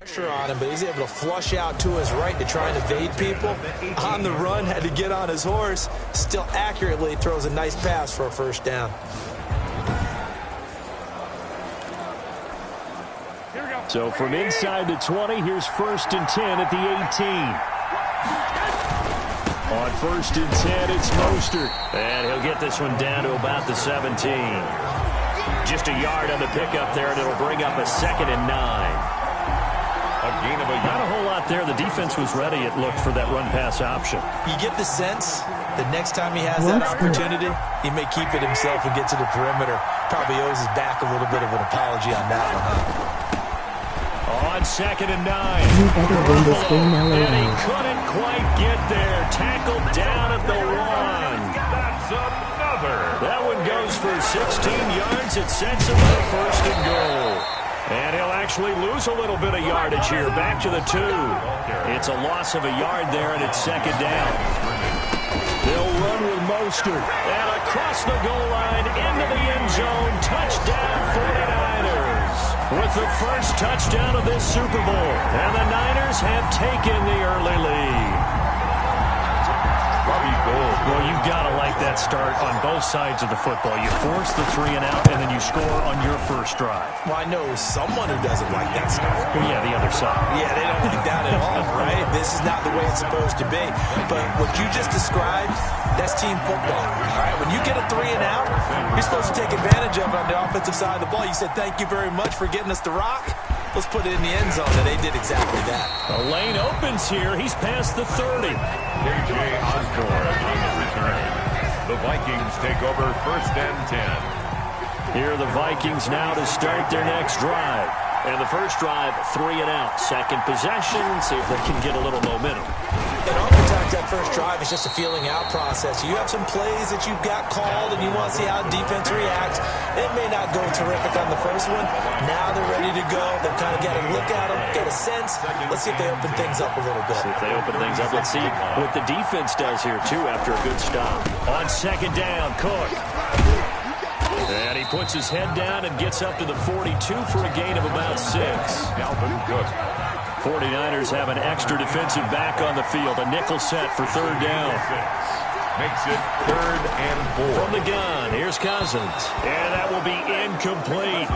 Pressure on him, but he's able to flush out to his right to try and evade people. On the run, had to get on his horse. Still accurately throws a nice pass for a first down. So from inside the 20, here's 1st and 10 at the 18. On 1st and 10, it's Mostert. And he'll get this one down to about the 17. Just a yard on the pickup there, and it'll bring up a 2nd and 9. Not a whole lot there. The defense was ready, it looked, for that run-pass option. You get the sense that next time he has that opportunity, he may keep it himself and get to the perimeter. Probably owes his back a little bit of an apology on that one, huh? On 2nd and 9. You better win this game, LA. And he couldn't quite get there. Tackled down at the 1. That's another. That one goes for 16 yards. It sets him up 1st and goal. And he'll actually lose a little bit of yardage here. Back to the 2. It's a loss of a yard there, and it's 2nd down. They'll run with Mostert. And across the goal line, into the end zone. Touchdown, 49ers. With the first touchdown of this Super Bowl. And the Niners have taken the early lead. Well, you've got to like that start on both sides of the football. You force the 3 and out, and then you score on your first drive. Well, I know someone who doesn't like that start. Well, yeah, the other side. Yeah, they don't like that at all, right? This is not the way it's supposed to be. But what you just described, that's team football. All right, when you get a 3 and out, you're supposed to take advantage of it on the offensive side of the ball. You said, thank you very much for getting us the rock. Let's put it in the end zone, and they did exactly that. The lane opens here. He's past the 30. K.J. Osborne on the return. The Vikings take over 1st and 10. Here are the Vikings now to start their next drive. And the first drive, 3 and out. Second possession, see if they can get a little momentum. And oftentimes that first drive is just a feeling out process. You have some plays that you've got called and you want to see how defense reacts. It may not go terrific on the first one. Now they're ready to go. They've kind of got to look at them, get a sense. Let's see if they open things up a little bit. See if they open things up. Let's see what the defense does here, too, after a good stop. On 2nd down, Cook. And he puts his head down and gets up to the 42 for a gain of about 6. Dalvin Cook. 49ers have an extra defensive back on the field. A nickel set for 3rd down. Makes it 3rd and 4. From the gun, here's Cousins. And that will be incomplete.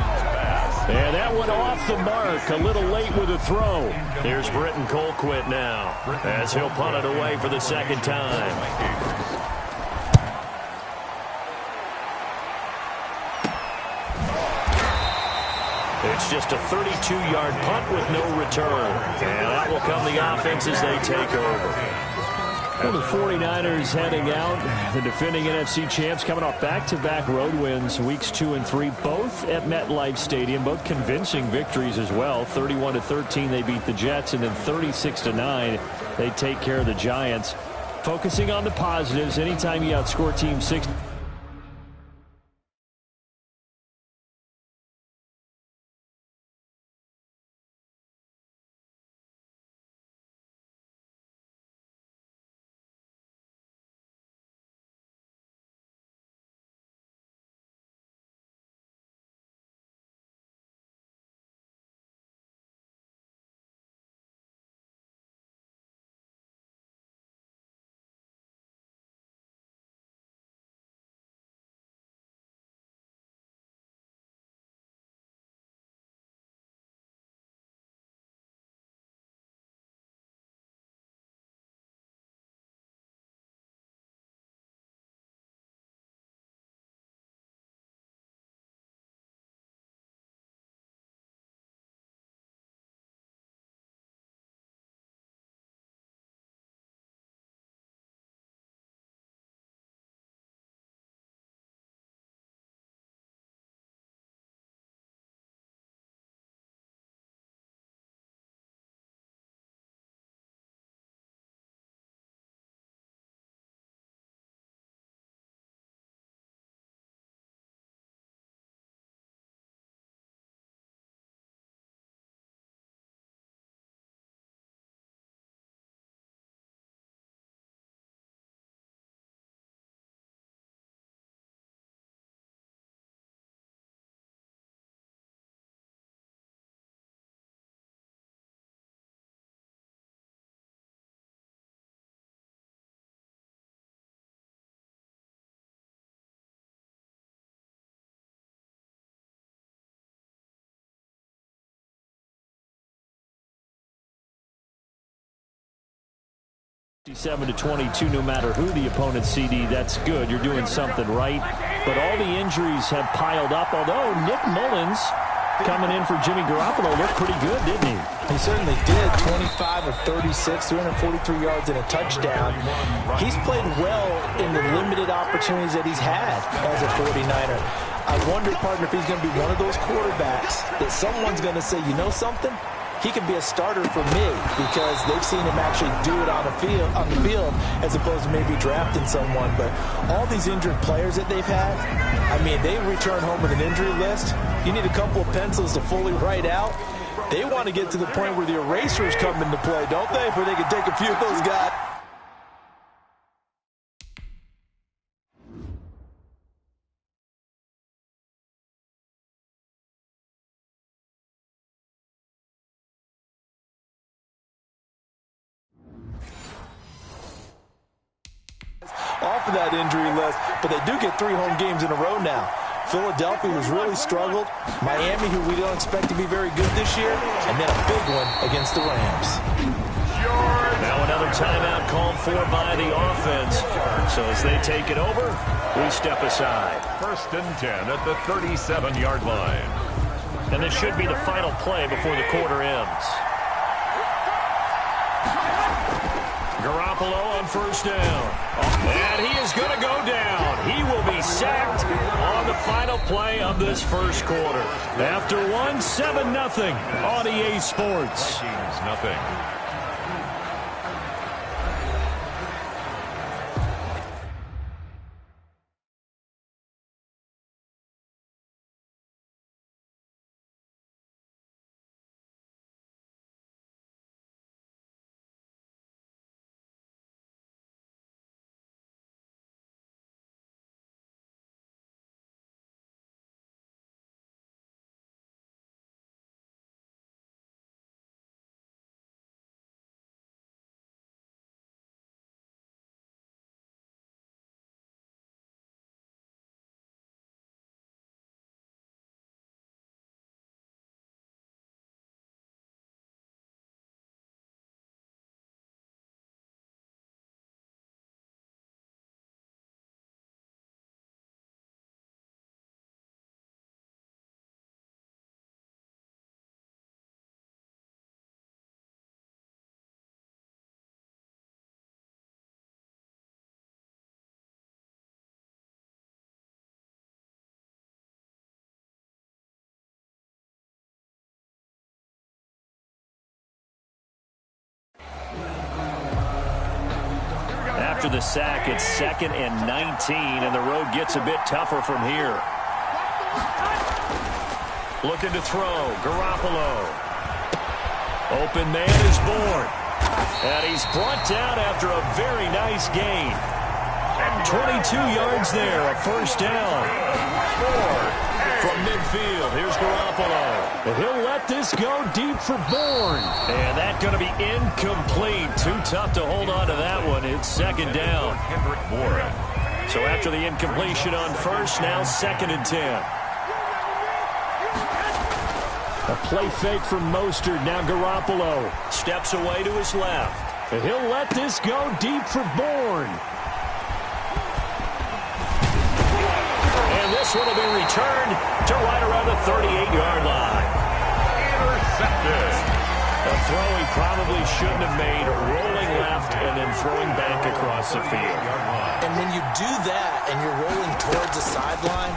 And that went off the mark. A little late with the throw. Here's Britton Colquitt now, as he'll punt it away for the 2nd time. It's just a 32-yard punt with no return. And that will come the offense as they take over. Well, the 49ers heading out. The defending NFC champs coming off back-to-back road wins, weeks 2 and 3, both at MetLife Stadium, both convincing victories as well. 31-13, they beat the Jets, and then 36-9, they take care of the Giants. Focusing on the positives, anytime you outscore Team 6. 7-22, no matter who the opponent's CD, that's good. You're doing something right. But all the injuries have piled up, although Nick Mullins coming in for Jimmy Garoppolo looked pretty good, didn't he? He certainly did. 25 of 36, 343 yards and a touchdown. He's played well in the limited opportunities that he's had as a 49er. I wonder, partner, if he's going to be one of those quarterbacks that someone's going to say, you know something? He can be a starter for me, because they've seen him actually do it on the field as opposed to maybe drafting someone. But all these injured players that they've had, I mean, they return home with an injury list. You need a couple of pencils to fully write out. They want to get to the point where the erasers come into play, don't they? Where they can take a few of those guys. Off of that injury list, but they do get 3 home games in a row now. Philadelphia, who's really struggled. Miami, who we don't expect to be very good this year. And then a big one against the Rams. Now another timeout called for by the offense. So as they take it over, we step aside. 1st and 10 at the 37-yard line. And this should be the final play before the quarter ends. Garoppolo on 1st down. And he is going to go down. He will be sacked on the final play of this first quarter. After 7-0 on EA Sports. Nothing. After the sack, it's 2nd and 19, and the road gets a bit tougher from here. Looking to throw, Garoppolo. Open man is born. And he's brought down after a very nice gain. 22 yards there, a 1st down. From midfield, here's Garoppolo. And he'll let this go deep for Bourne. And that's going to be incomplete. Too tough to hold on to that one. It's 2nd down. So after the incompletion on 1st, now 2nd and 10. A play fake from Mostert. Now Garoppolo steps away to his left. And he'll let this go deep for Bourne. And this one will be returned to right around the 38-yard line. Intercepted. A throw he probably shouldn't have made, rolling left and then throwing back across the field. And when you do that and you're rolling towards the sideline,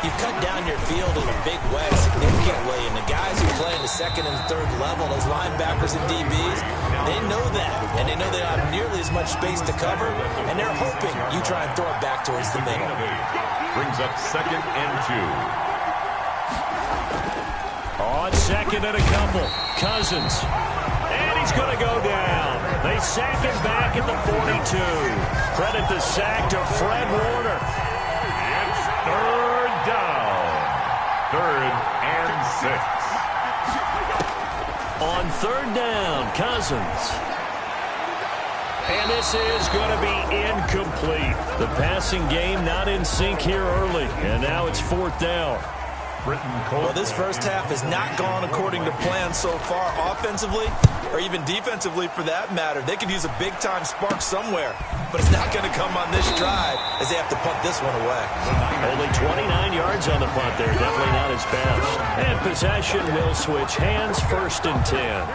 you cut down your field in a big way, significantly. And the guys who play in the 2nd and 3rd level, those linebackers and DBs, they know that. And they know they don't have nearly as much space to cover. And they're hoping you try and throw it back towards the middle. Brings up 2nd and 2. On 2nd and a couple, Cousins. And he's going to go down. They sack him back at the 42. Credit the sack to Fred Warner. It's 3rd down. 3rd and 6. On 3rd down, Cousins. And this is going to be incomplete. The passing game not in sync here early. And now it's 4th down. Well, this first half has not gone according to plan so far offensively or even defensively for that matter. They could use a big-time spark somewhere, but it's not going to come on this drive as they have to punt this one away. Only 29 yards on the punt there. Definitely not his best. And possession will switch hands, 1st and 10.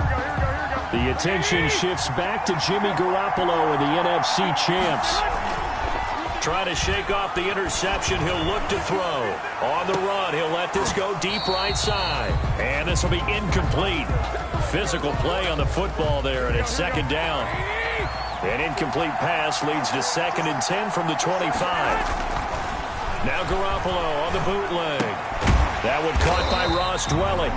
The attention shifts back to Jimmy Garoppolo and the NFC champs. Trying to shake off the interception. He'll look to throw. On the run, he'll let this go deep right side. And this will be incomplete. Physical play on the football there, and it's 2nd down. An incomplete pass leads to 2nd and 10 from the 25. Now Garoppolo on the bootleg. That one caught by Ross Dwelling.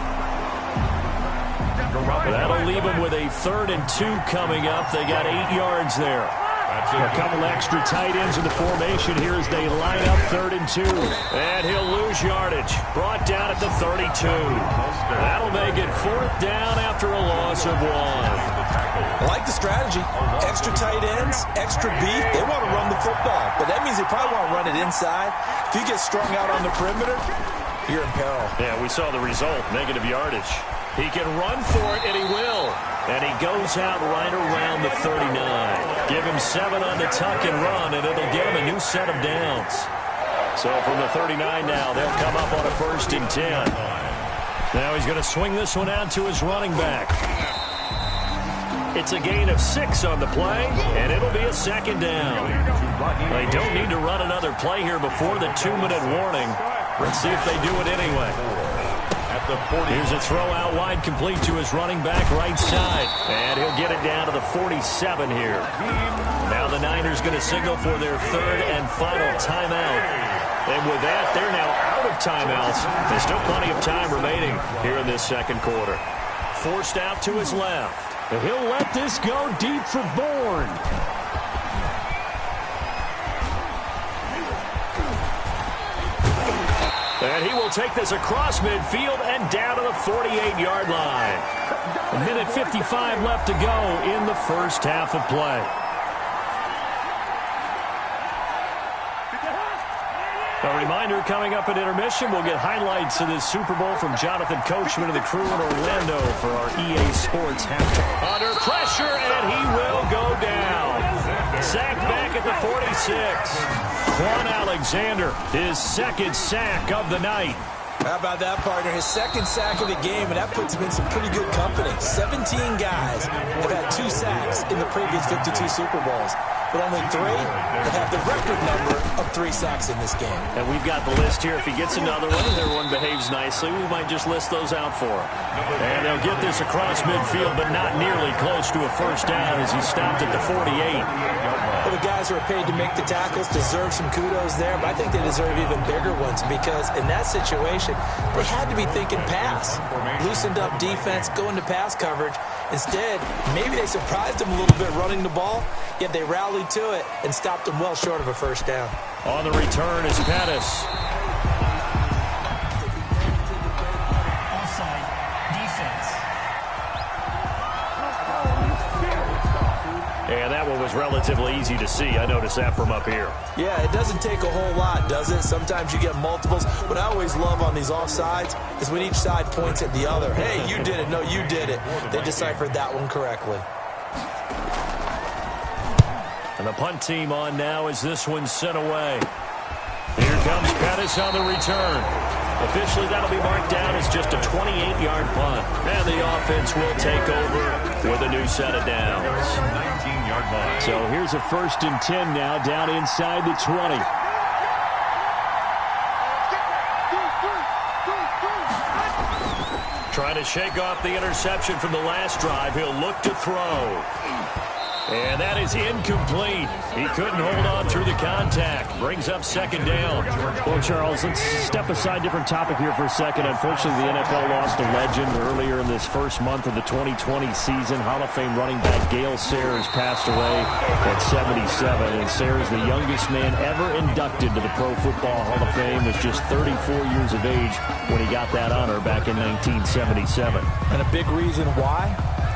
That'll leave him with a 3rd and 2 coming up. They got 8 yards there. A couple extra tight ends in the formation here as they line up 3rd and 2. And he'll lose yardage. Brought down at the 32. That'll make it 4th down after a loss of 1. I like the strategy. Extra tight ends, extra beef. They want to run the football, but that means they probably want to run it inside. If you get strung out on the perimeter, you're in peril. Yeah, we saw the result, negative yardage. He can run for it, and he will. And he goes out right around the 39. Give him 7 on the tuck and run, and it'll get him a new set of downs. So from the 39 now, they'll come up on a 1st and 10. Now he's going to swing this one out to his running back. It's a gain of 6 on the play, and it'll be a 2nd down. They don't need to run another play here before the 2-minute warning. Let's see if they do it anyway. Here's a throw out wide, complete to his running back right side. And he'll get it down to the 47 here. Now the Niners going to signal for their 3rd and final timeout. And with that, they're now out of timeouts. There's still plenty of time remaining here in this 2nd quarter. Forced out to his left. And he'll let this go deep for Bourne. And he will take this across midfield and down to the 48-yard line. 1:55 left to go in the first half of play. A reminder, coming up at intermission, we'll get highlights of this Super Bowl from Jonathan Coachman and the crew in Orlando for our EA Sports halftime. Under pressure, and he will go down. Sacked back at the 46. Quan Alexander, his 2nd sack of the night. How about that, partner? His 2nd sack of the game, and that puts him in some pretty good company. 17 guys have had 2 sacks in the previous 52 Super Bowls, but only 3 that have the record number of 3 sacks in this game. And we've got the list here. If he gets another one and everyone behaves nicely, we might just list those out for him. And they'll get this across midfield, but not nearly close to a 1st down as he stopped at the 48. Well, the guys who are paid to make the tackles deserve some kudos there, but I think they deserve even bigger ones because in that situation, they had to be thinking pass. Loosened up defense, going to pass coverage. Instead, maybe they surprised him a little bit running the ball, yet they rallied to it and stopped him well short of a 1st down. On the return is Pettis. Offside, defense. And that one was relatively easy to see. I noticed that from up here. Yeah, it doesn't take a whole lot, does it? Sometimes you get multiples. What I always love on these offsides is when each side points at the other. Hey, you did it. No, you did it. They deciphered that one correctly. And the punt team on now as this one's sent away. Here comes Pettis on the return. Officially, that'll be marked down as just a 28-yard punt. And the offense will take over with a new set of downs. 19-yard line. So here's a 1st and 10 now down inside the 20. Trying to shake off the interception from the last drive. He'll look to throw. And that is incomplete. He couldn't hold on through the contact. Brings up 2nd down. Well, Charles, let's step aside different topic here for a second. Unfortunately, the NFL lost a legend earlier in this first month of the 2020 season. Hall of Fame running back Gale Sayers passed away at 77. And Sayers, the youngest man ever inducted to the Pro Football Hall of Fame, was just 34 years of age when he got that honor back in 1977. And a big reason why?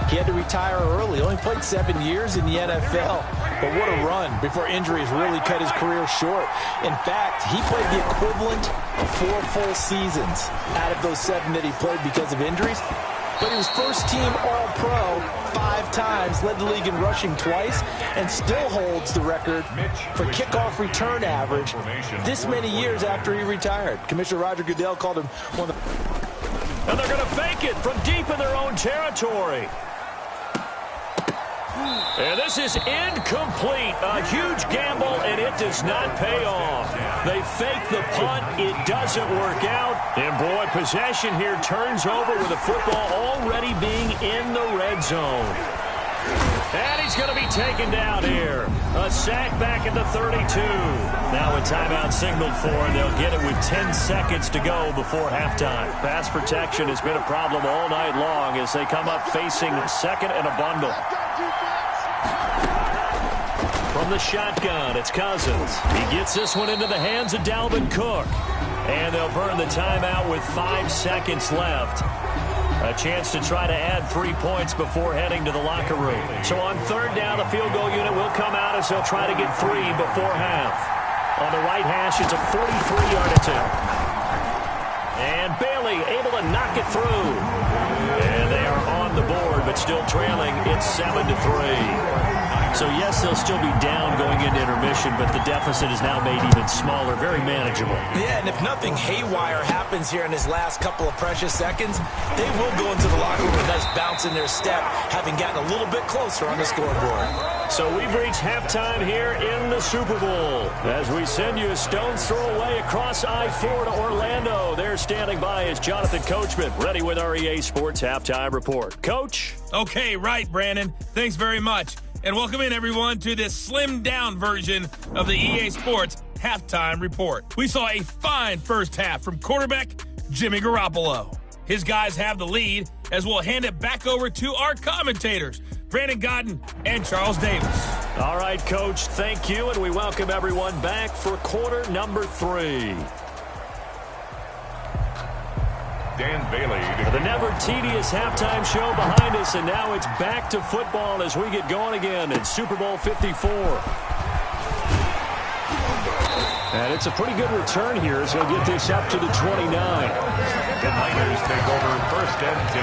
He had to retire early. Only played 7 years in the NFL. But what a run before injuries really cut his career short. In fact, he played the equivalent of 4 full seasons out of those 7 that he played because of injuries. But he was first-team All-Pro 5 times, led the league in rushing twice, and still holds the record for kickoff return average this many years after he retired. Commissioner Roger Goodell called him one of the... And they're going to fake it from deep in their own territory. And this is incomplete. A huge gamble, and it does not pay off. They fake the punt. It doesn't work out. And, boy, possession here turns over with the football already being in the red zone. And he's going to be taken down here. A sack back at the 32. Now a timeout signaled for, and they'll get it with 10 seconds to go before halftime. Pass protection has been a problem all night long as they come up facing second and a bundle. From the shotgun, it's Cousins. He gets this one into the hands of Dalvin Cook. And they'll burn the timeout with 5 seconds left. A chance to try to add 3 points before heading to the locker room. So on third down, the field goal unit will come out as they'll try to get 3 before half. On the right hash, it's a 43-yard attempt. And Bailey able to knock it through. And they are on the board, but still trailing. It's 7-3. So, yes, they'll still be down going into intermission, but the deficit is now made even smaller, very manageable. Yeah, and if nothing haywire happens here in his last couple of precious seconds, they will go into the locker room with a nice bounce in their step, having gotten a little bit closer on the scoreboard. So we've reached halftime here in the Super Bowl. As we send you a stone's throw away across I-4 to Orlando. There standing by is Jonathan Coachman, ready with our EA Sports Halftime Report. Coach? Okay, right, Brandon. Thanks very much. And welcome in, everyone, to this slimmed-down version of the EA Sports Halftime Report. We saw a fine first half from quarterback Jimmy Garoppolo. His guys have the lead as we'll hand it back over to our commentators, Brandon Godden and Charles Davis. All right, Coach, thank you, and we welcome everyone back for quarter number 3. Dan Bailey. The never tedious halftime show behind us, and now it's back to football as we get going again in Super Bowl 54. And it's a pretty good return here as he'll get this up to the 29. The Niners take over first and 10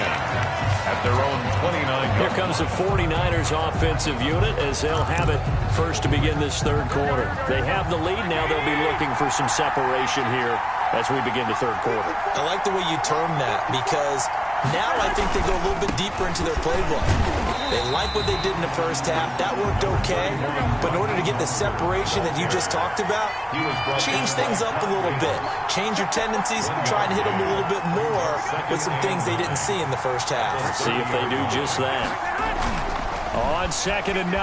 at their own 29. Here comes the 49ers offensive unit as they'll have it first to begin this third quarter. They have the lead. Now they'll be looking for some separation here as we begin the third quarter. I like the way you term that because now I think they go a little bit deeper into their playbook. They like what they did in the first half. That worked okay. But in order to get the separation that you just talked about, change things up a little bit. Change your tendencies. Try and hit them a little bit more with some things they didn't see in the first half. Let's see if they do just that. On second and 9,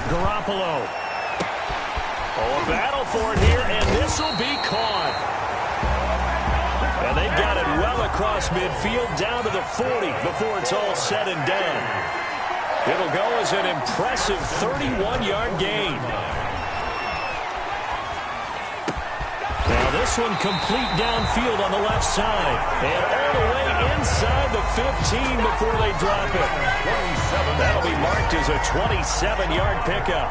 Garoppolo. Oh, a battle for it here, and this will be caught. And they've got it well across midfield, down to the 40 before it's all said and done. It'll go as an impressive 31-yard gain. Now this one complete downfield on the left side. And all the way inside the 15 before they drop it. That'll be marked as a 27-yard pickup.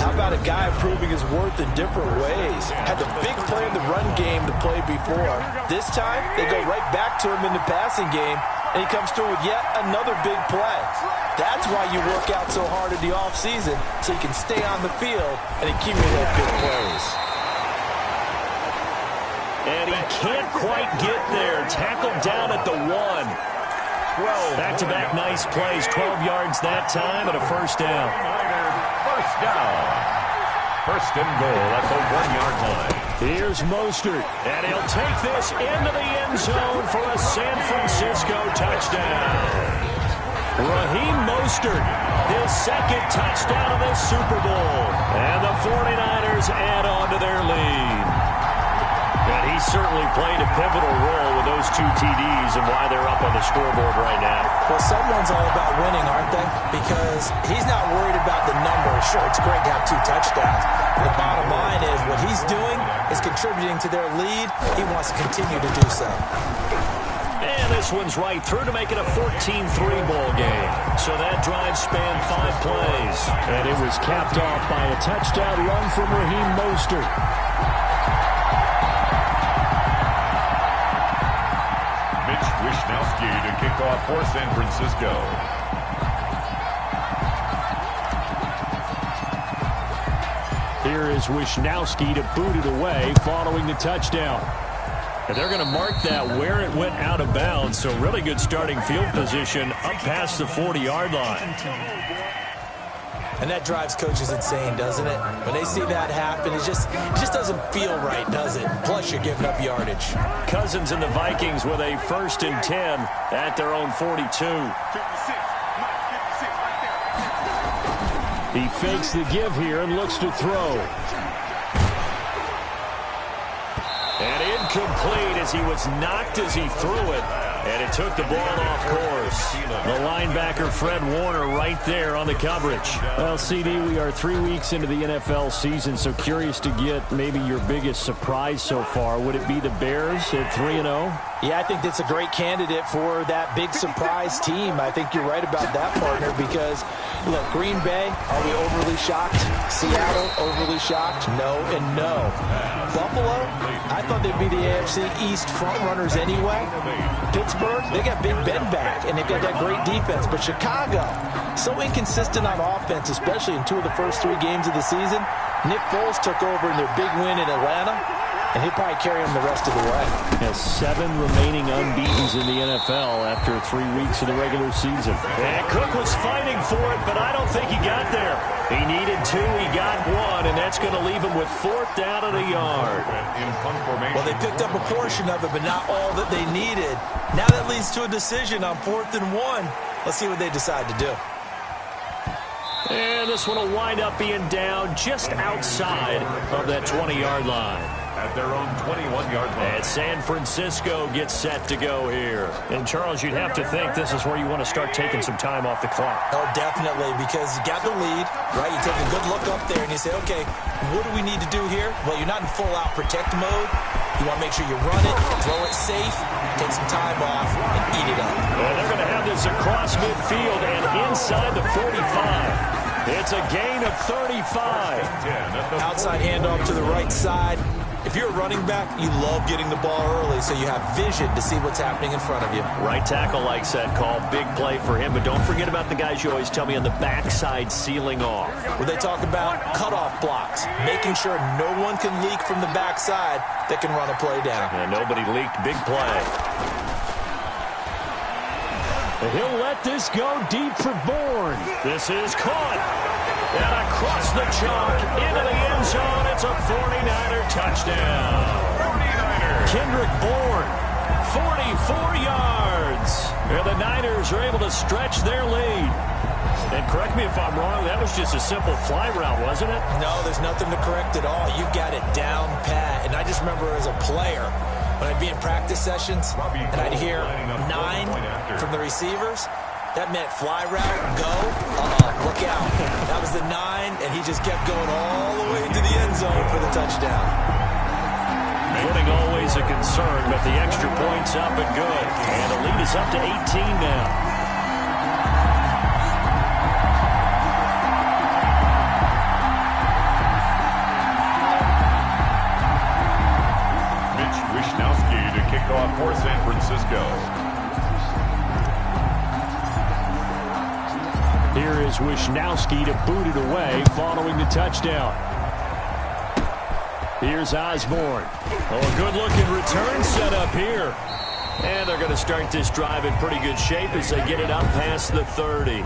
How about a guy proving his worth in different ways? Had the big play in the run game to play before. This time, they go right back to him in the passing game, and he comes through with yet another big play. That's why you work out so hard in the offseason, so you can stay on the field and accumulate big plays. And he can't quite get there. Tackled down at the 1. Back-to-back nice plays. 12 yards that time and a first down. First down. First and goal at the 1-yard line. Here's Mostert. And he'll take this into the end zone for a San Francisco touchdown. Raheem Mostert, his second touchdown of this Super Bowl. And the 49ers add on to their lead. And he certainly played a pivotal role with those 2 TDs and why they're up on the scoreboard right now. Well, someone's all about winning, aren't they? Because he's not worried about the numbers. Sure, it's great to have 2 touchdowns. The bottom line is what he's doing is contributing to their lead. He wants to continue to do so. And And this one's right through to make it a 14-3 ball game. So that drive spanned 5 plays. And it was capped off by a touchdown run from Raheem Mostert. Mitch Wishnowsky to kick off for San Francisco. Here is Wishnowsky to boot it away following the touchdown. And they're going to mark that where it went out of bounds. So really good starting field position up past the 40-yard line. And that drives coaches insane, doesn't it? When they see that happen, it just doesn't feel right, does it? Plus, you're giving up yardage. Cousins and the Vikings with a 1st and 10 at their own 42. He fakes the give here and looks to throw. And incomplete as he was knocked as he threw it. And it took the ball off course. The linebacker, Fred Warner, right there on the coverage. Well, CD, we are 3 weeks into the NFL season, so curious to get maybe your biggest surprise so far. Would it be the Bears at 3-0? Yeah, I think that's a great candidate for that big surprise team. I think you're right about that, partner, because, look, Green Bay, are we overly shocked? Seattle, overly shocked? No and no. Buffalo, I thought they'd be the AFC East frontrunners anyway. Pittsburgh, they got Big Ben back, and they've got that great defense. But Chicago, so inconsistent on offense, especially in 2 of the first 3 games of the season. Nick Foles took over in their big win in Atlanta, and he'll probably carry them the rest of the way. Has 7 remaining unbeatens in the NFL after 3 weeks of the regular season. And Cook was fighting for it, but I don't think he got there. He needed 2, he got 1, and that's going to leave him with 4th down and a yard. Well, they picked up a portion of it, but not all that they needed. Now that leads to a decision on 4th and 1. Let's see what they decide to do. And this one will wind up being down just outside of that 20-yard line. At their own 21-yard line. And San Francisco gets set to go here. And, Charles, you'd have to think this is where you want to start taking some time off the clock. Oh, definitely, because you got the lead, right? You take a good look up there and you say, okay, what do we need to do here? Well, you're not in full-out protect mode. You want to make sure you run it, throw it safe, take some time off, and eat it up. Well, they're going to have this across midfield and inside the 45. It's a gain of 35. Outside handoff to the right side. If you're a running back, you love getting the ball early so you have vision to see what's happening in front of you. Right tackle likes that call. Big play for him. But don't forget about the guys you always tell me on the backside sealing off. Where they talk about cutoff blocks, making sure no one can leak from the backside that can run a play down. And nobody leaked. Big play. And he'll let this go deep for Bourne. This is caught. And across the chalk into the end zone. It's a 49er touchdown. 49er. Kendrick Bourne, 44 yards. And the Niners are able to stretch their lead. And correct me if I'm wrong, that was just a simple fly route, wasn't it? No, there's nothing to correct at all. You've got it down pat. And I just remember as a player, when I'd be in practice sessions and I'd hear 9 from the receivers, that meant fly route, go, look out. That was the 9, and he just kept going all the way to the end zone for the touchdown. Footing always a concern, but the extra point's up and good. And the lead is up to 18 now. Mitch Wishnowsky to kick off for San Francisco. Here is Wishnowsky to boot it away following the touchdown. Here's Osborne. Oh, a good-looking return set up here. And they're going to start this drive in pretty good shape as they get it up past the 30.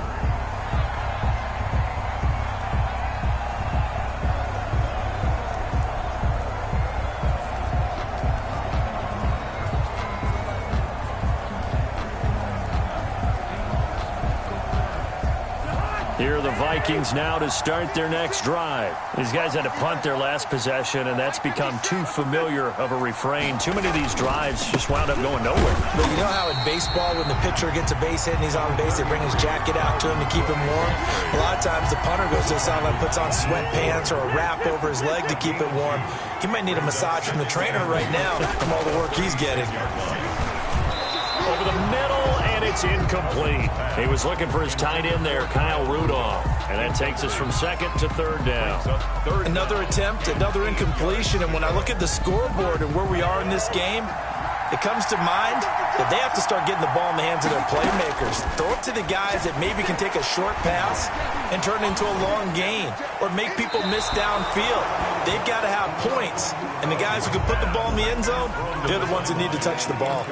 Here are the Vikings now to start their next drive. These guys had to punt their last possession, and that's become too familiar of a refrain. Too many of these drives just wound up going nowhere. But you know how in baseball, when the pitcher gets a base hit and he's on base, they bring his jacket out to him to keep him warm? A lot of times the punter goes to the sideline, puts on sweatpants or a wrap over his leg to keep it warm. He might need a massage from the trainer right now from all the work he's getting. Over the It's incomplete. He was looking for his tight end there, Kyle Rudolph. And that takes us from second to third down. Another attempt, another incompletion. And when I look at the scoreboard and where we are in this game, it comes to mind that they have to start getting the ball in the hands of their playmakers. Throw it to the guys that maybe can take a short pass and turn it into a long gain or make people miss downfield. They've got to have points. And the guys who can put the ball in the end zone, they're the ones that need to touch the ball.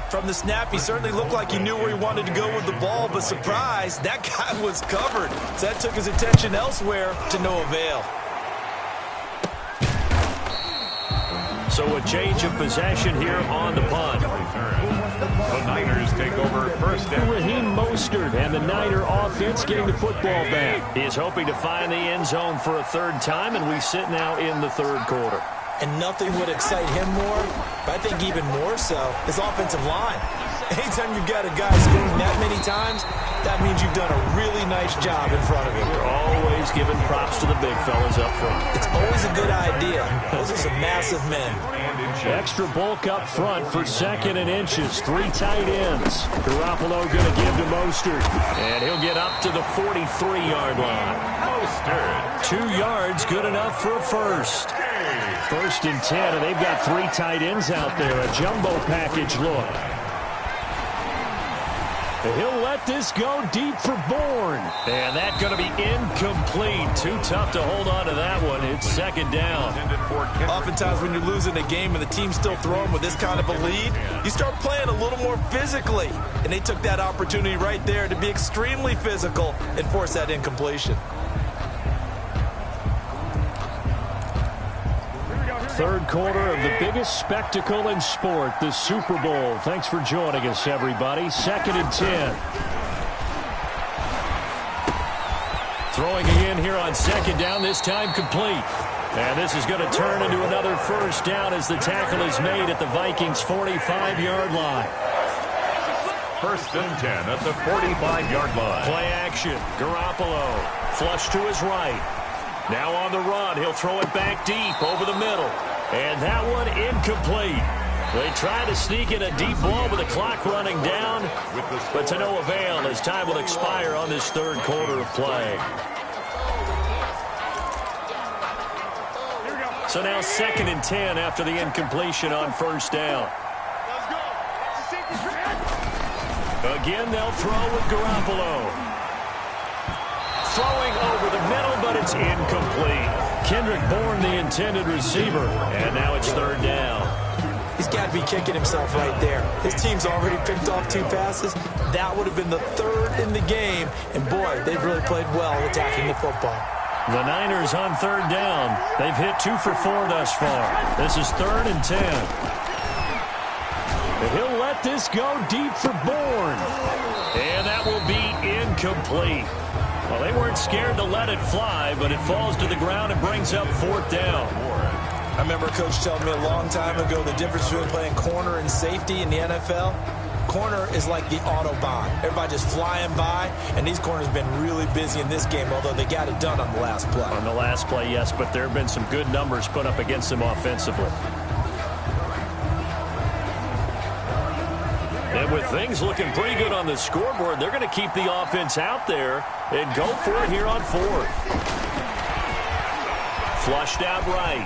From the snap, he certainly looked like he knew where he wanted to go with the ball, but surprise, that guy was covered. So that took his attention elsewhere to no avail. So a change of possession here on the punt. The Niners take over first and Raheem Mostert and the Niner offense getting the football back. He is hoping to find the end zone for a third time, and we sit now in the third quarter. And nothing would excite him more, but I think even more so, his offensive line. Anytime you've got a guy scoring that many times, that means you've done a really nice job in front of him. We're always giving props to the big fellas up front. It's always a good idea. Those are some massive men. Extra bulk up front for second and inches. 3 tight ends. Garoppolo going to give to Mostert. And he'll get up to the 43-yard line. Mostert. 2 yards, good enough for a first. First and 10, and they've got 3 tight ends out there. A jumbo package look. He'll let this go deep for Bourne. And that's going to be incomplete. Too tough to hold on to that one. It's second down. Oftentimes when you're losing a game and the team's still throwing with this kind of a lead, you start playing a little more physically. And they took that opportunity right there to be extremely physical and force that incompletion. Third quarter of the biggest spectacle in sport, the Super Bowl. Thanks for joining us, everybody. Second and 10. Throwing again here on second down, this time complete. And this is going to turn into another first down as the tackle is made at the Vikings' 45-yard line. First and 10 at the 45-yard line. Play action. Garoppolo. Flush to his right. Now on the run, he'll throw it back deep over the middle. And that one incomplete. They try to sneak in a deep ball with the clock running down, but to no avail as time will expire on this third quarter of play. So now second and 10 after the incompletion on first down. Again, they'll throw with Garoppolo. Throwing over the middle, but it's incomplete. Kendrick Bourne, the intended receiver. And now it's third down. He's got to be kicking himself right there. His team's already picked off 2 passes. That would have been the third in the game. And, boy, they've really played well attacking the football. The Niners on third down. They've hit 2 for 4 thus far. This is third and 10. He'll let this go deep for Bourne. And that will be incomplete. Well, they weren't scared to let it fly, but it falls to the ground and brings up fourth down. I remember a coach telling me a long time ago the difference between playing corner and safety in the NFL. Corner is like the Autobahn. Everybody just flying by, and these corners have been really busy in this game, although they got it done on the last play. On the last play, yes, but there have been some good numbers put up against them offensively. And with things looking pretty good on the scoreboard, they're going to keep the offense out there and go for it here on fourth. Flushed out right.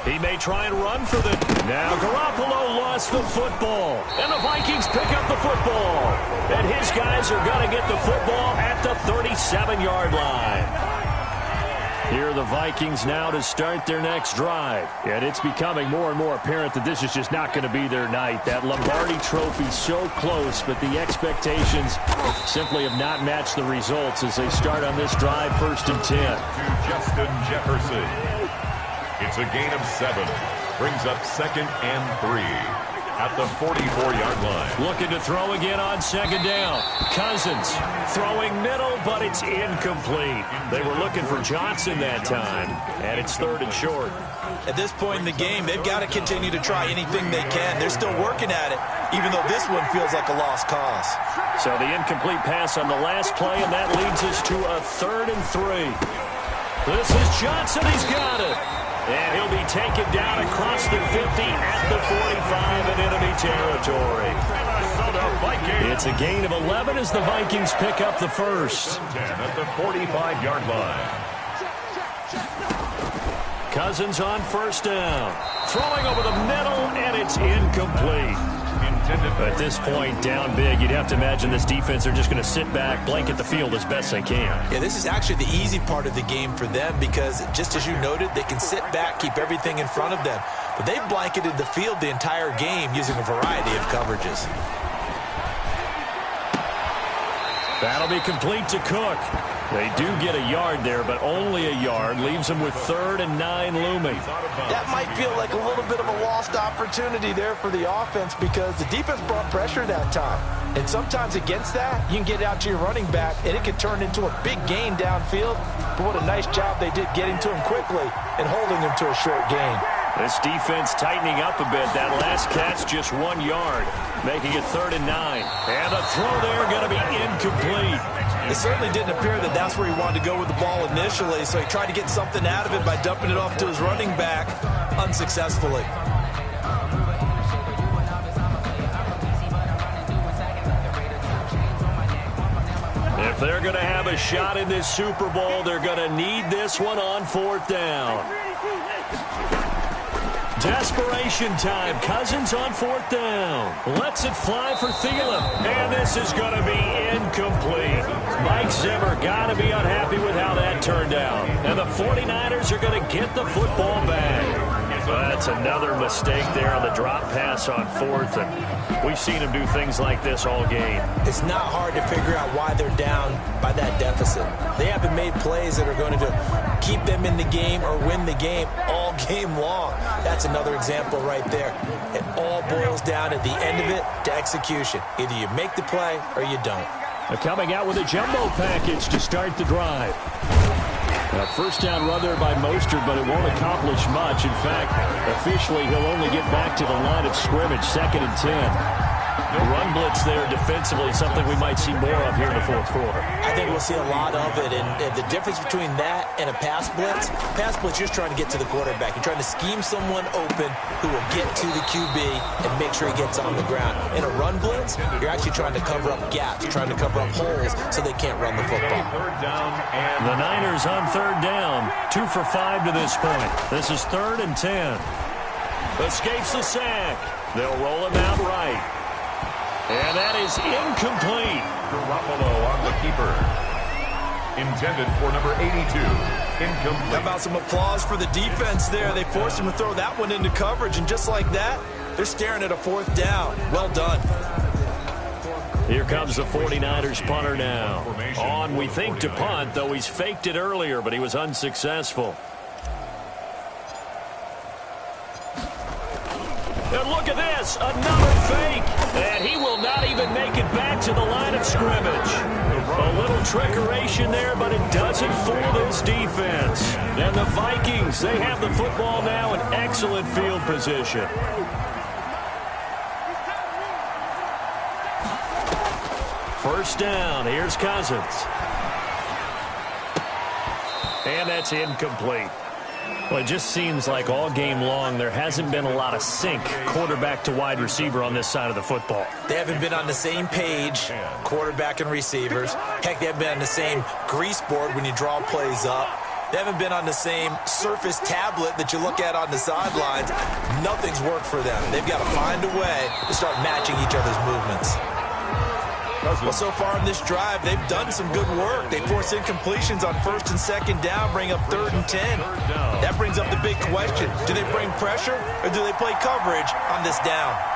He may try and run for the... Now Garoppolo lost the football. And the Vikings pick up the football. And his guys are going to get the football at the 37-yard line. Here are the Vikings now to start their next drive. And it's becoming more and more apparent that this is just not going to be their night. That Lombardi trophy so close, but the expectations simply have not matched the results as they start on this drive, first and 10. To Justin Jefferson. It's a gain of 7. Brings up second and 3 at the 44-yard line. Looking to throw again on second down. Cousins throwing middle, but it's incomplete. They were looking for Johnson that time, and it's third and short. At this point in the game, they've got to continue to try anything they can. They're still working at it, even though this one feels like a lost cause. So the incomplete pass on the last play, and that leads us to a third and 3. This is Johnson. He's got it. And he'll be taken down across the 50 at the 45 in enemy territory. It's a gain of 11 as the Vikings pick up the first. 10 at the 45-yard line. Cousins on first down. Throwing over the middle, and it's incomplete. At this point, down big, you'd have to imagine this defense are just going to sit back, blanket the field as best they can. Yeah, this is actually the easy part of the game for them because, just as you noted, they can sit back, keep everything in front of them. But they've blanketed the field the entire game using a variety of coverages. That'll be complete to Cook. They do get a yard there, but only a yard. Leaves them with 3rd and 9 looming. That might feel like a little bit of a lost opportunity there for the offense because the defense brought pressure that time. And sometimes against that, you can get it out to your running back, and it can turn into a big gain downfield. But what a nice job they did getting to him quickly and holding him to a short gain. This defense tightening up a bit. That last catch just 1 yard, making it 3rd and 9. And the throw there going to be incomplete. It certainly didn't appear that that's where he wanted to go with the ball initially, so he tried to get something out of it by dumping it off to his running back unsuccessfully. If they're going to have a shot in this Super Bowl, they're going to need this one on 4th down. Desperation time. Cousins on 4th down. Lets it fly for Thielen. And this is going to be incomplete. Mike Zimmer got to be unhappy with how that turned out. And the 49ers are going to get the football back. That's another mistake there on the drop pass on 4th. And we've seen him do things like this all game. It's not hard to figure out why they're down by that deficit. They haven't made plays that are going to keep them in the game or win the game all game long. That's another example right there. It all boils down at the end of it to execution. Either you make the play or you don't. They're coming out with a jumbo package to start the drive. A first down run there by Mostert, but it won't accomplish much. In fact, officially, he'll only get back to the line of scrimmage, 2nd and 10. The run blitz there defensively, something we might see more of here in the 4th quarter. I think we'll see a lot of it, and the difference between that and a pass blitz, you're just trying to get to the quarterback. You're trying to scheme someone open who will get to the QB and make sure he gets on the ground. In a run blitz, you're actually trying to cover up gaps, trying to cover up holes so they can't run the football. The Niners on 3rd down, 2 for 5 to this point. This is 3rd and 10. Escapes the sack. They'll roll him out right. And that is incomplete. Garoppolo on the keeper. Intended for number 82. Incomplete. How about some applause for the defense there? They forced him to throw that one into coverage, and just like that, they're staring at a 4th down. Well done. Here comes the 49ers punter now. On, we think, to punt, though he's faked it earlier, but he was unsuccessful. And look at this, another fake. And he will not even make it back to the line of scrimmage. A little trickeration there, but it doesn't fool this defense. And the Vikings, they have the football now in excellent field position. First down, here's Cousins. And that's incomplete. Well, it just seems like all game long there hasn't been a lot of sync quarterback to wide receiver on this side of the football. They haven't been on the same page, quarterback and receivers. Heck, they haven't been on the same grease board when you draw plays up. They haven't been on the same Surface tablet that you look at on the sidelines. Nothing's worked for them. They've got to find a way to start matching each other's movements. Well, so far in this drive, they've done some good work. They force incompletions on 1st and 2nd down, bring up 3rd and 10. That brings up the big question. Do they bring pressure or do they play coverage on this down?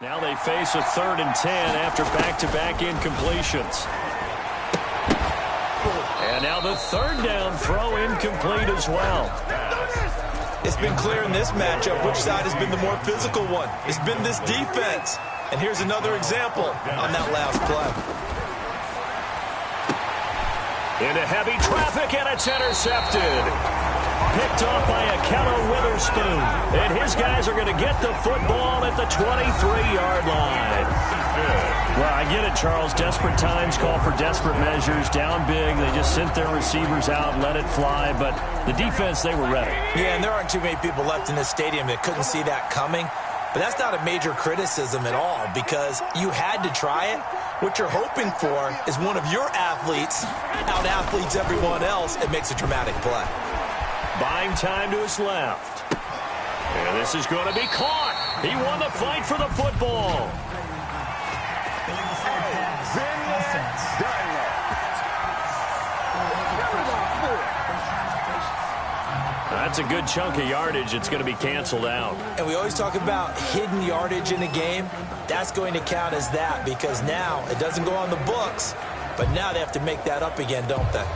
Now they face a 3rd and 10 after back-to-back incompletions. And now the 3rd down throw incomplete as well. It's been clear in this matchup which side has been the more physical one. It's been this defense. And here's another example on that last play. Into heavy traffic, and it's intercepted. Picked off by Akello Witherspoon. And his guys are going to get the football at the 23-yard line. Well, I get it, Charles. Desperate times call for desperate measures. Down big, they just sent their receivers out, let it fly. But the defense, they were ready. Yeah, and there aren't too many people left in this stadium that couldn't see that coming. But that's not a major criticism at all because you had to try it. What you're hoping for is one of your athletes out-athletes everyone else and makes a dramatic play. Buying time to his left. And this is going to be caught. He won the fight for the football. That's a good chunk of yardage. It's going to be canceled out. And we always talk about hidden yardage in a game. That's going to count as that because now it doesn't go on the books, but now they have to make that up again, don't they?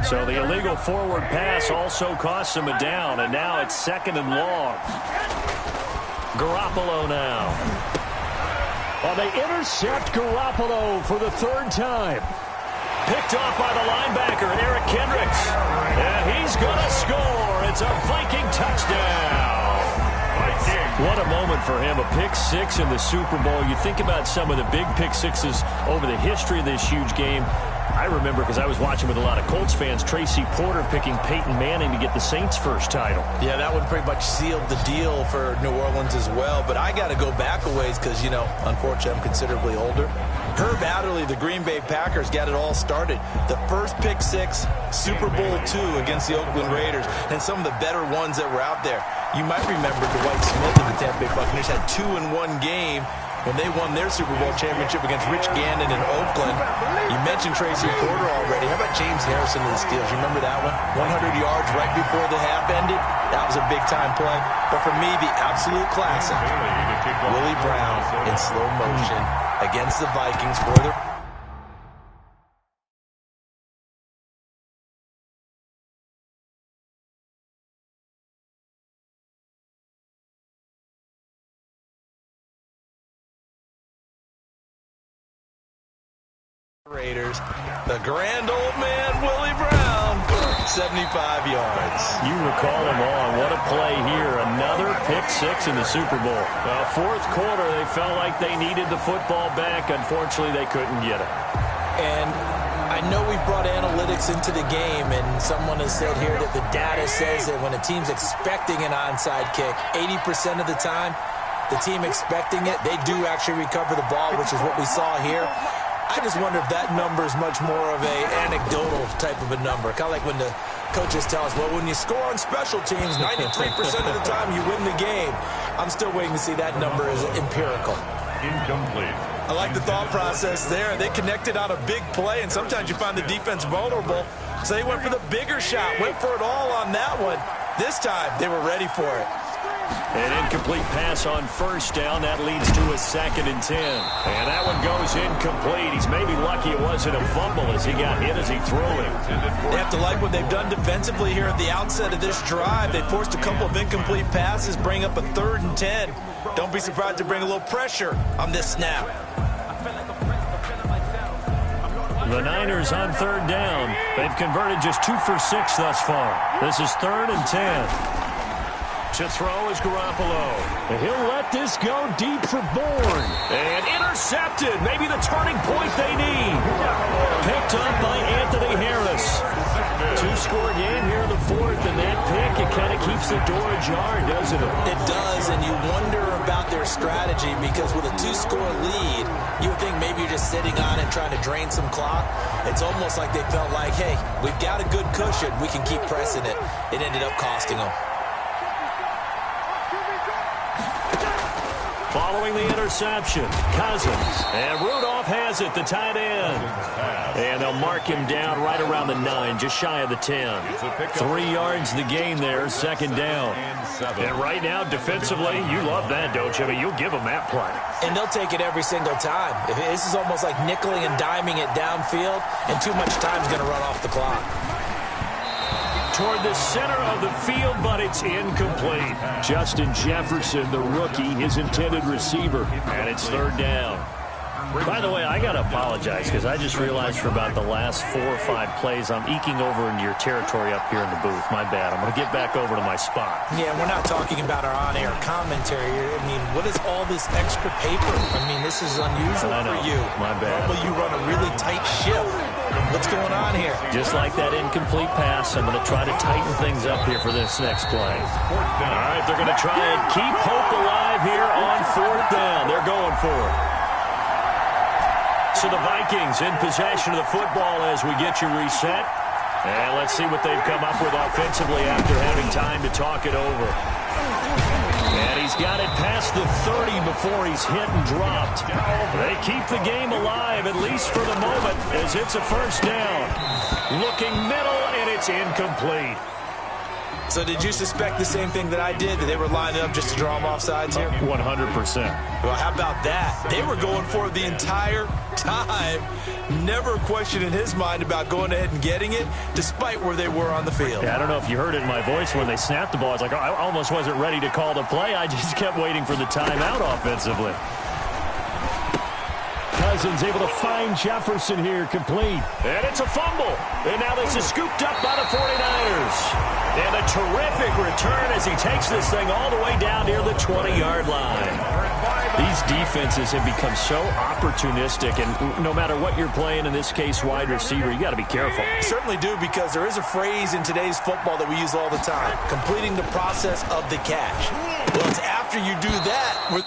So the illegal forward pass also costs him a down, and now it's 2nd and long. Garoppolo now. Well, they intercept Garoppolo for the 3rd time. Picked off by the linebacker, Eric Kendricks. And he's going to score. It's a Viking touchdown. What a moment for him. A pick 6 in the Super Bowl. You think about some of the big pick 6s over the history of this huge game. I remember because I was watching with a lot of Colts fans, Tracy Porter picking Peyton Manning to get the Saints' first title. Yeah, that one pretty much sealed the deal for New Orleans as well. But I got to go back a ways because, you know, unfortunately I'm considerably older. Herb Adderley, the Green Bay Packers, got it all started. The first pick 6, Super Bowl II against the Oakland Raiders, and some of the better ones that were out there. You might remember Dwight Smith and the Tampa Bay Buccaneers had 2 in one game when they won their Super Bowl championship against Rich Gannon in Oakland. You mentioned Tracy Porter already. How about James Harrison to the Steelers? You remember that one? 100 yards right before the half ended. That was a big-time play. But for me, the absolute classic, Willie Brown in slow motion against the Vikings for the... Raiders, the grand old man, Willie Brown, 75 yards. You recall him on. What a play here. Another pick 6 in the Super Bowl. 4th quarter, they felt like they needed the football back. Unfortunately, they couldn't get it. And I know we've brought analytics into the game, and someone has said here that the data says that when a team's expecting an onside kick, 80% of the time, the team expecting it, they do actually recover the ball, which is what we saw here. I just wonder if that number is much more of a anecdotal type of a number. Kind of like when the coaches tell us, well, when you score on special teams, 93% of the time you win the game. I'm still waiting to see that number as empirical. Incomplete. I like the thought process there. They connected on a big play, and sometimes you find the defense vulnerable. So they went for the bigger shot, went for it all on that one. This time, they were ready for it. An incomplete pass on 1st down. That leads to a 2nd and 10. And that one goes incomplete. He's maybe lucky it wasn't a fumble as he got hit as he threw it. They have to like what they've done defensively here at the outset of this drive. They forced a couple of incomplete passes, bring up a 3rd and 10. Don't be surprised to bring a little pressure on this snap. The Niners on 3rd down. They've converted just 2 for 6 thus far. This is 3rd and 10. To throw is Garoppolo. He'll let this go deep for Bourne. And intercepted. Maybe the turning point they need. Picked up by Anthony Harris. 2-score game here in the 4th, and that pick, it kind of keeps the door ajar, doesn't it? It does, and you wonder about their strategy because with a 2-score lead, you would think maybe you're just sitting on it trying to drain some clock. It's almost like they felt like, hey, we've got a good cushion. We can keep pressing it. It ended up costing them. Following the interception, Cousins. And Rudolph has it, the tight end. And they'll mark him down right around the 9, just shy of the 10. 3 yards the gain there, second down. And right now, defensively, you love that, don't you? I mean, you'll give them that play. And they'll take it every single time. This is almost like nickeling and diming it downfield, and too much time's going to run off the clock. Toward the center of the field, but it's incomplete. Justin Jefferson, the rookie, his intended receiver, and it's third down. By the way, I got to apologize because I just realized for about the last 4 or 5 plays, I'm eking over into your territory up here in the booth. My bad. I'm going to get back over to my spot. Yeah, we're not talking about our on-air commentary here. I mean, what is all this extra paper? I mean, this is unusual for you. My bad. Normally you run a really tight ship. What's going on here? Just like that incomplete pass, I'm going to try to tighten things up here for this next play. All right, they're going to try and keep hope alive here on fourth down. They're going for it. So the Vikings in possession of the football as we get you reset. And let's see what they've come up with offensively after having time to talk it over. And he's got it past the 30 before he's hit and dropped. They keep the game alive, at least for the moment, as it's a first down. Looking middle, and it's incomplete. So did you suspect the same thing that I did, that they were lining up just to draw them off sides here? 100%. Well, how about that? They were going for it the entire time. Never a question in his mind about going ahead and getting it, despite where they were on the field. Yeah, I don't know if you heard it in my voice when they snapped the ball. It's like, I almost wasn't ready to call the play. I just kept waiting for the timeout offensively. Cousins able to find Jefferson here, complete. And it's a fumble. And now this is scooped up by the 49ers. And a terrific return as he takes this thing all the way down near the 20-yard line. These defenses have become so opportunistic, and no matter what you're playing, in this case wide receiver, you got to be careful. Certainly do, because there is a phrase in today's football that we use all the time: completing the process of the catch. Well, it's after you do that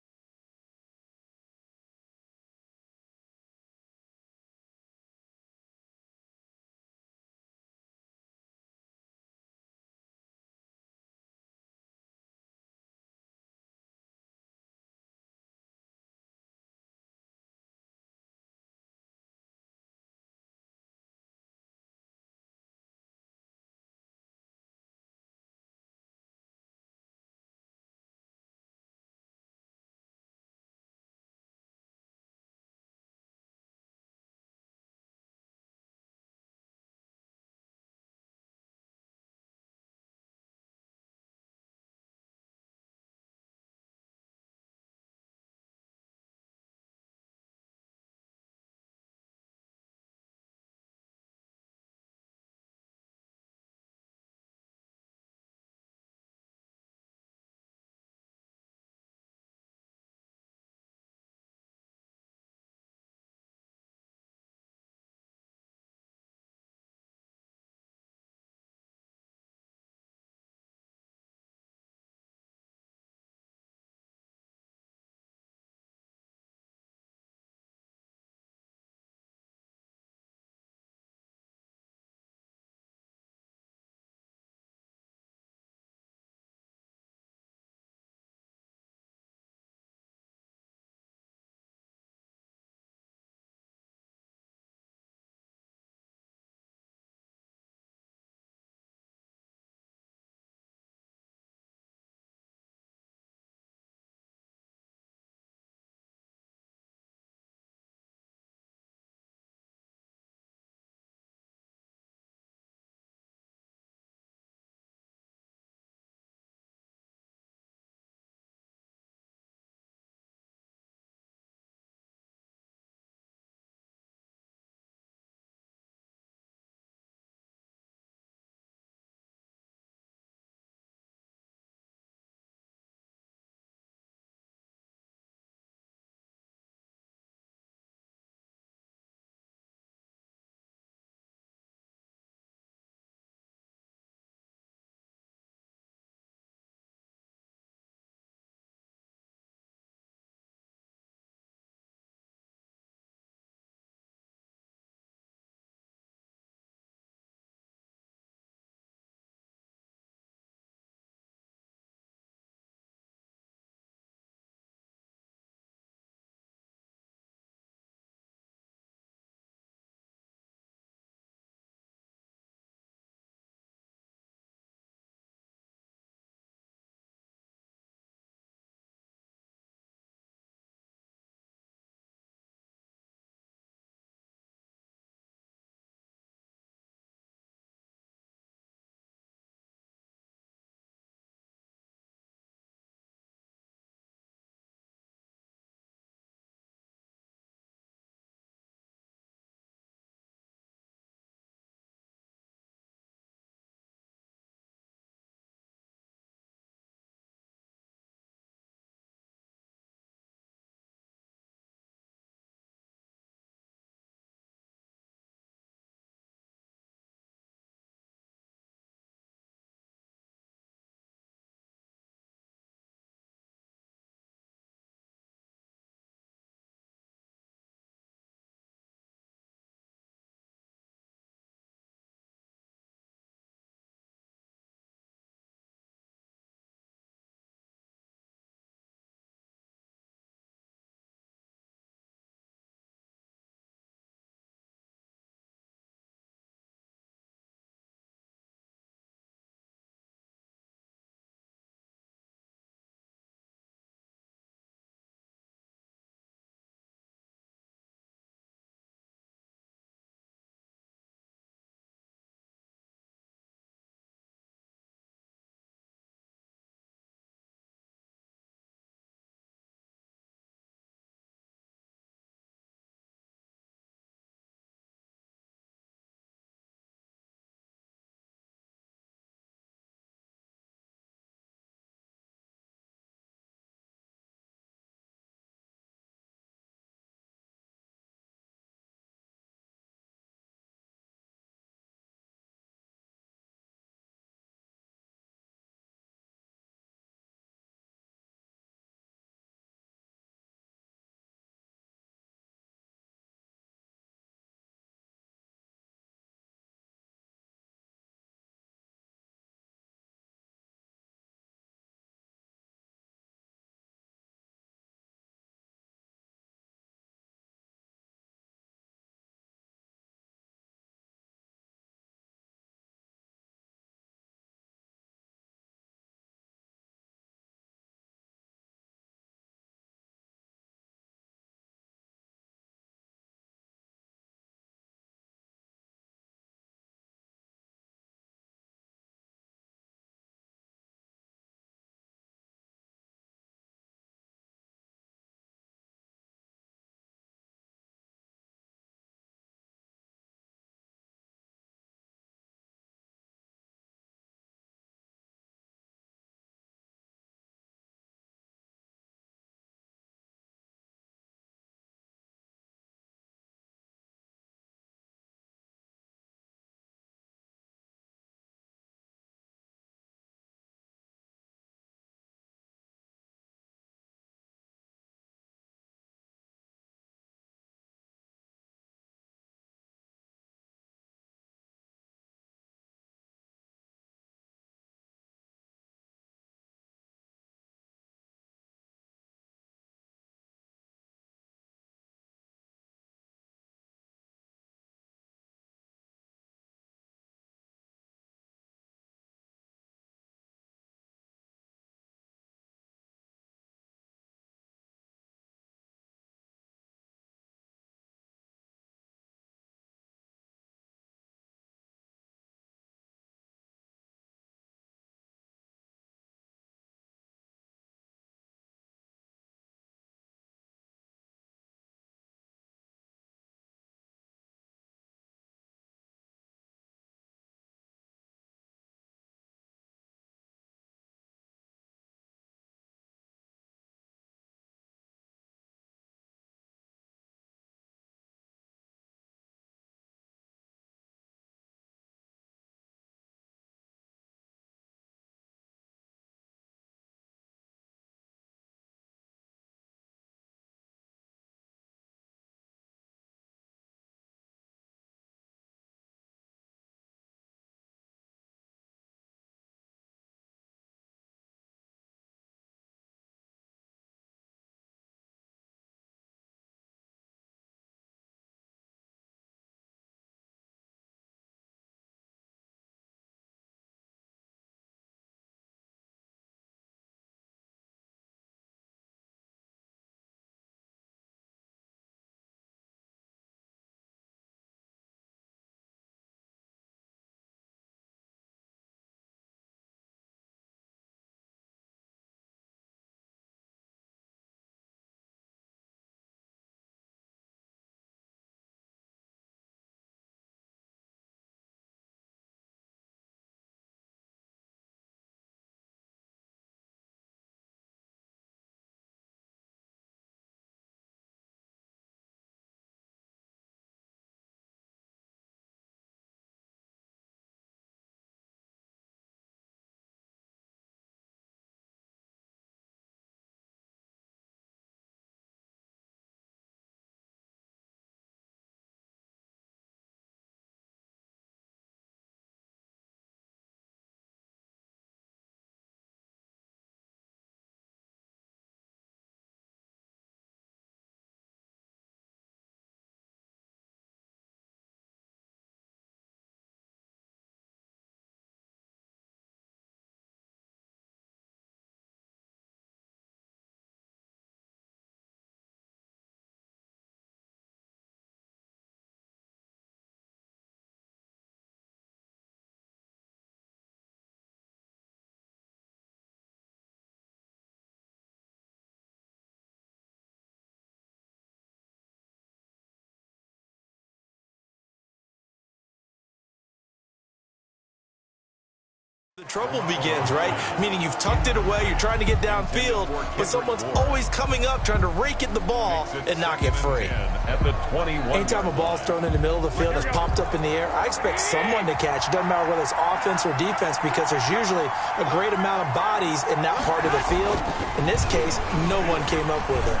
The trouble begins, right? Meaning you've tucked it away, you're trying to get downfield, but someone's always coming up trying to rake at the ball and knock it free. Anytime a ball's thrown in the middle of the field, it's popped up in the air, I expect someone to catch. It doesn't matter whether it's offense or defense, because there's usually a great amount of bodies in that part of the field. In this case, no one came up with it.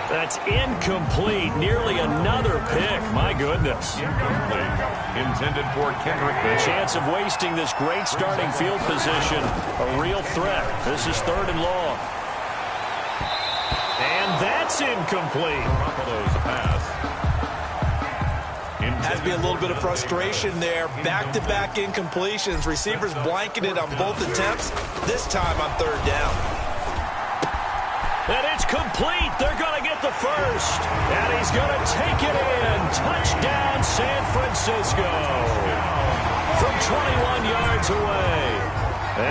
That's incomplete. Nearly another pick. My goodness. Intended for Kendrick. The chance of wasting this great starting field position, a real threat. This is 3rd and long. And that's incomplete. Has to be a little bit of frustration there. Back-to-back incompletions. Receivers blanketed on both attempts, this time on 3rd down. And it's complete. They're going to get the first. And he's going to take it in. Touchdown, San Francisco. From 21 yards away.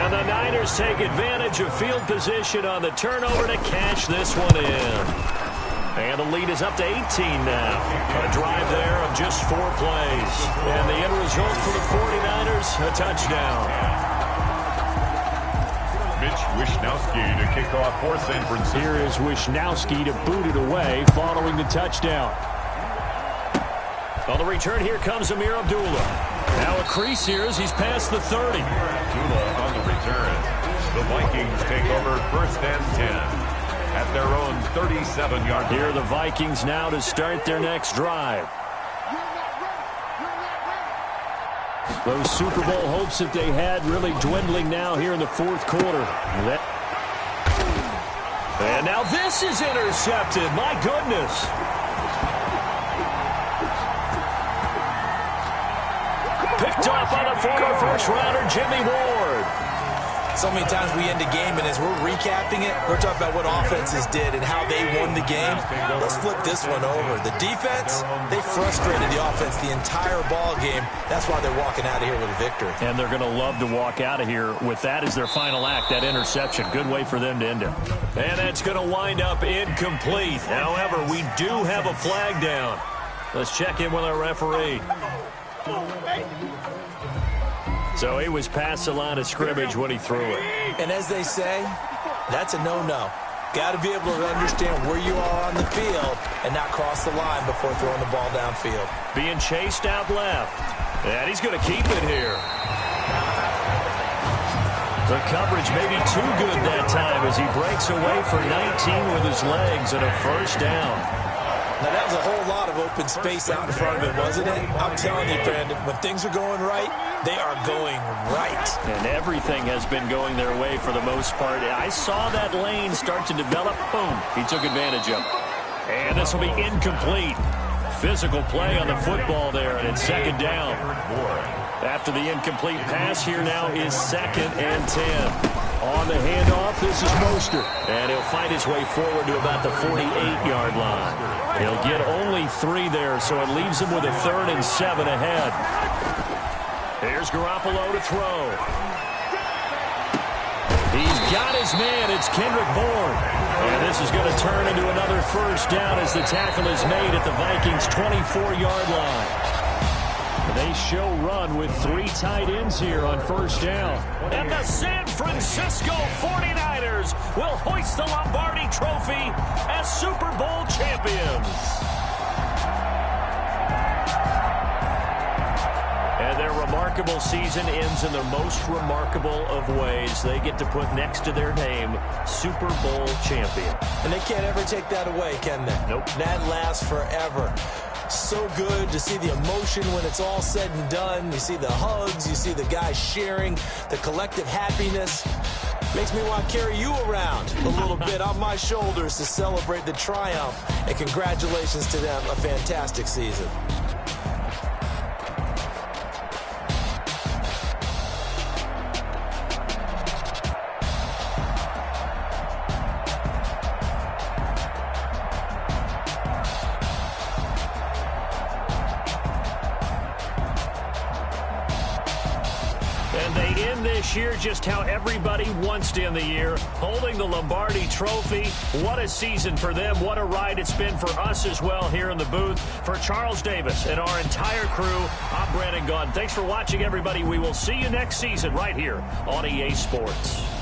And the Niners take advantage of field position on the turnover to cash this one in. And the lead is up to 18 now. A drive there of just 4 plays. And the end result for the 49ers, a touchdown. Wishnowski to kick off for San Francisco. Here is Wishnowski to boot it away following the touchdown. On the return, here comes Amir Abdullah. Now a crease here as he's past the 30. Abdullah on the return. The Vikings take over 1st and 10 at their own 37-yard line. Here are the Vikings now to start their next drive. Those Super Bowl hopes that they had really dwindling now here in the 4th quarter. And now this is intercepted. My goodness. Picked up on a former first-rounder, Jimmy Ward. So many times we end a game, and as we're recapping it, we're talking about what offenses did and how they won the game. Let's flip this one over. The defense, they frustrated the offense the entire ball game. That's why they're walking out of here with a victory. And they're going to love to walk out of here with that as their final act, that interception. Good way for them to end it. And that's going to wind up incomplete. However, we do have a flag down. Let's check in with our referee. So he was past the line of scrimmage when he threw it. And as they say, that's a no-no. Got to be able to understand where you are on the field and not cross the line before throwing the ball downfield. Being chased out left. And he's going to keep it here. The coverage may be too good that time as he breaks away for 19 with his legs and a 1st down. Now, that was a whole lot of open space out in front of him, wasn't it? I'm telling you, Brandon, when things are going right, they are going right. And everything has been going their way for the most part. I saw that lane start to develop. Boom. He took advantage of it. And this will be incomplete. Physical play on the football there, and it's 2nd down. After the incomplete pass, here now is 2nd and 10. On the handoff, this is Mostert. And he'll find his way forward to about the 48-yard line. He'll get only 3 there, so it leaves him with a 3rd and 7 ahead. Here's Garoppolo to throw. He's got his man. It's Kendrick Bourne. And this is going to turn into another 1st down as the tackle is made at the Vikings' 24-yard line. They show run with 3 tight ends here on 1st down. And the San Francisco 49ers will hoist the Lombardi Trophy as Super Bowl champions. And their remarkable season ends in the most remarkable of ways. They get to put next to their name, Super Bowl champion. And they can't ever take that away, can they? Nope. That lasts forever. So good to see the emotion when it's all said and done. You see the hugs, you see the guys sharing, the collective happiness. Makes me want to carry you around a little bit on my shoulders to celebrate the triumph. And congratulations to them, a fantastic season. And they end this year just how everybody wants to end the year, holding the Lombardi Trophy. What a season for them. What a ride it's been for us as well here in the booth. For Charles Davis and our entire crew, I'm Brandon Gaudin. Thanks for watching, everybody. We will see you next season right here on EA Sports.